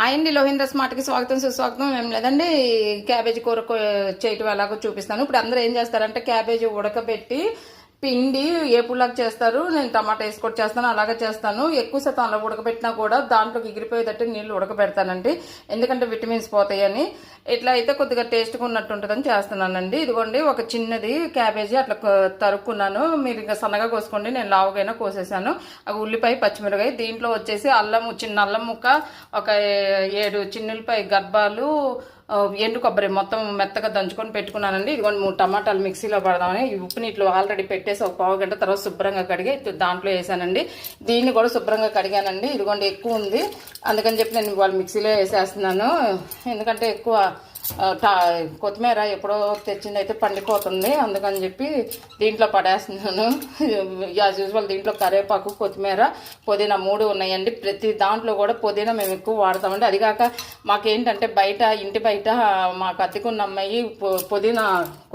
అయ్యండి లోహింద్ర స్మార్ట్కి స్వాగతం సుస్వాగతం. ఏం లేదండి, క్యాబేజీ కూర చేయటం ఎలాగో చూపిస్తాను. ఇప్పుడు అందరూ ఏం చేస్తారంటే క్యాబేజీ ఉడకబెట్టి పిండి ఏపులాగా చేస్తారు. నేను టమాటా వేసుకొని చేస్తాను, అలాగే చేస్తాను. ఎక్కువ శాతం అలా ఉడకబెట్టినా కూడా దాంట్లోకి ఎగిరిపోయేటట్టు నీళ్ళు ఉడకబెడతానండి, ఎందుకంటే విటమిన్స్ పోతాయని. ఇట్లా అయితే కొద్దిగా టేస్ట్గా ఉన్నట్టు ఉంటుందని చేస్తున్నానండి. ఇదిగోండి ఒక చిన్నది క్యాబేజీ అట్లా తరుక్కున్నాను. మీరు ఇంకా సన్నగా కోసుకోండి, నేను లావుగైనా కోసేసాను. ఉల్లిపాయ పచ్చిమిరకాయ, దీంట్లో వచ్చేసి అల్లం, చిన్న అల్లం ముక్క, ఒక 7 చిన్నులపాయ గర్భాలు, ఎండు కొబ్బరి మొత్తం మెత్తగా దంచుకొని పెట్టుకున్నానండి. ఇదిగోండి 3 టమాటాలు మిక్సీలో పడదామని ఈ ఉప్పు నీటిలో ఆల్రెడీ పెట్టేసి ఒక పావు గంట తర్వాత శుభ్రంగా కడిగి దాంట్లో వేసానండి. దీన్ని కూడా శుభ్రంగా కడిగానండి. ఇదిగోండి ఎక్కువ ఉంది, అందుకని చెప్పి నేను వాళ్ళు మిక్సీలో వేసేస్తున్నాను. ఎందుకంటే ఎక్కువ కొత్తిమీర ఎప్పుడో తెచ్చింది అయితే పండిపోతుంది, అందుకని చెప్పి దీంట్లో పడేస్తున్నాను. యాజ్ యూజువల్ దీంట్లో కరివేపాకు, కొత్తిమీర, పుదీనా 3 ఉన్నాయండి. ప్రతి దాంట్లో కూడా పుదీనా మేము ఎక్కువ వాడతామండి. అదిగాక మాకేంటంటే బయట, ఇంటి బయట మాకు అద్దెకున్న అమ్మాయి పుదీనా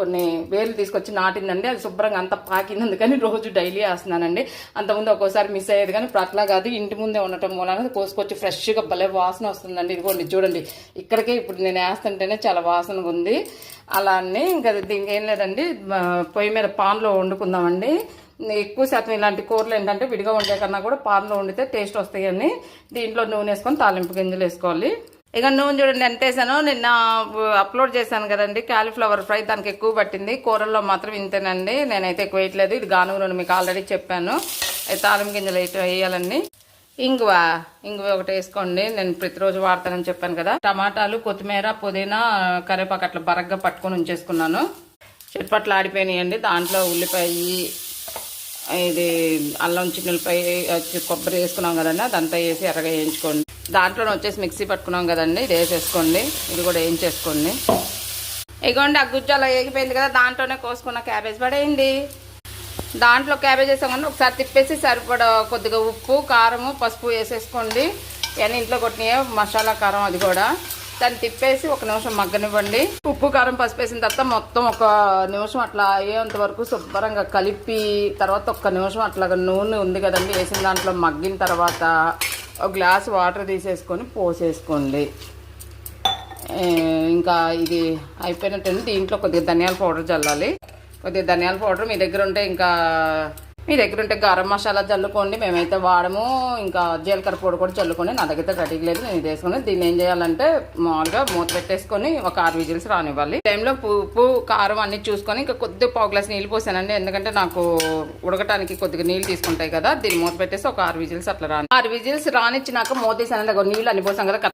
కొన్ని వేలు తీసుకొచ్చి నాటిందండి. అది శుభ్రంగా అంత పాకింది, అందుకని రోజు డైలీ వేస్తున్నానండి. అంతకుముందు ఒక్కోసారి మిస్ అయ్యేది, కానీ ఇప్పుడు అట్లా కాదు, ఇంటి ముందే ఉండటం మూలాన కోసుకొచ్చి ఫ్రెష్గా భలే వాసన వస్తుందండి. ఇదిగోండి చూడండి, ఇక్కడికే ఇప్పుడు నేను వేస్తుంటేనే చాలా వాసనగా ఉంది. అలా అని ఇంకా దీనికి ఏం లేదండి, పొయ్యి మీద పాన్లో వండుకుందామండి. ఎక్కువ శాతం ఇలాంటి కూరలు ఏంటంటే విడిగా వండే కన్నా కూడా పాన్లో వండితే టేస్ట్ వస్తాయని దీంట్లో నూనె వేసుకొని తాలింపు గింజలు వేసుకోవాలి. ఇక నూనె చూడండి ఎంత వేసానో. నిన్న అప్లోడ్ చేశాను కదండి క్యాలీఫ్లవర్ ఫ్రై, దానికి ఎక్కువ పట్టింది. కూరల్లో మాత్రం ఇంతేనండి, నేనైతే ఎక్కువ వేయట్లేదు. ఇది గానుగ నూనె మీకు ఆల్రెడీ చెప్పాను. తాలింపు గింజలు వేయాలండి. ఇంగువ ఒకటి వేసుకోండి, నేను ప్రతిరోజు వాడతానని చెప్పాను కదా. టమాటాలు, కొత్తిమీర, పుదీనా, కరివేపాకు అట్లా బరగ్గా పట్టుకొని ఉంచేసుకున్నాను. చెట్పట్లు ఆడిపోయినాయండి. దాంట్లో ఉల్లిపాయ, ఇది అల్లం, చిన్నులపాయ, కొబ్బరి వేసుకున్నాం కదండి, అదంతా వేసి ఎర్రగా వేయించుకోండి. దాంట్లోనే వచ్చేసి మిక్సీ పట్టుకున్నాం కదండి, ఇది వేసేసుకోండి. ఇది కూడా వేయించేసుకోండి. ఇగోండి ఆ గుజ్జు అలా వేగిపోయింది కదా, దాంట్లోనే కోసుకున్న క్యాబేజ్ పడేయండి. దాంట్లో క్యాబేజ్ వేసామని ఒకసారి తిప్పేసి సరిపడా కొద్దిగా ఉప్పు, కారము, పసుపు వేసేసుకోండి. ఇవన్నీ ఇంట్లో కొట్టినాయే మసాలా కారం, అది కూడా. దాన్ని తిప్పేసి 1 నిమిషం మగ్గనివ్వండి. ఉప్పు, కారం, పసుపు వేసిన తర్వాత మొత్తం 1 నిమిషం అట్లా అయ్యేంత వరకు శుభ్రంగా కలిపి, తర్వాత 1 నిమిషం అట్లాగా నూనె ఉంది కదండి వేసిన దాంట్లో మగ్గిన తర్వాత 1 గ్లాస్ వాటర్ తీసేసుకొని పోసేసుకోండి. ఇంకా ఇది అయిపోయినట్టు. దీంట్లో కొద్దిగా ధనియాల పౌడర్ చల్లాలి. కొద్దిగా ధనియాల పౌడర్ మీ దగ్గర ఉంటే గరం మసాలా చల్లుకోండి, మేమైతే వాడము. ఇంకా జీలకర్ర పొడి కూడా చల్లుకోండి, నా దగ్గర గట్టిగా లేదు, నేను ఇది వేసుకుని. దీన్ని ఏం చేయాలంటే మామూలుగా మూత పెట్టేసుకొని ఒక 6 విజిల్స్ రానివ్వాలి. టైంలో ఉప్పు, కారం అన్ని చూసుకొని ఇంకా కొద్దిగా పావు గ్లాస్ నీళ్ళు పోసానండి, ఎందుకంటే నాకు ఉడకటానికి కొద్దిగా నీళ్ళు తీసుకుంటాయి కదా. దీన్ని మూత పెట్టేసి ఒక 6 విజిల్స్ అట్లా 6 విజిల్స్ రానిచ్చినాక మూత తీసానండి. నీళ్ళు అన్ని పోసాం కదా,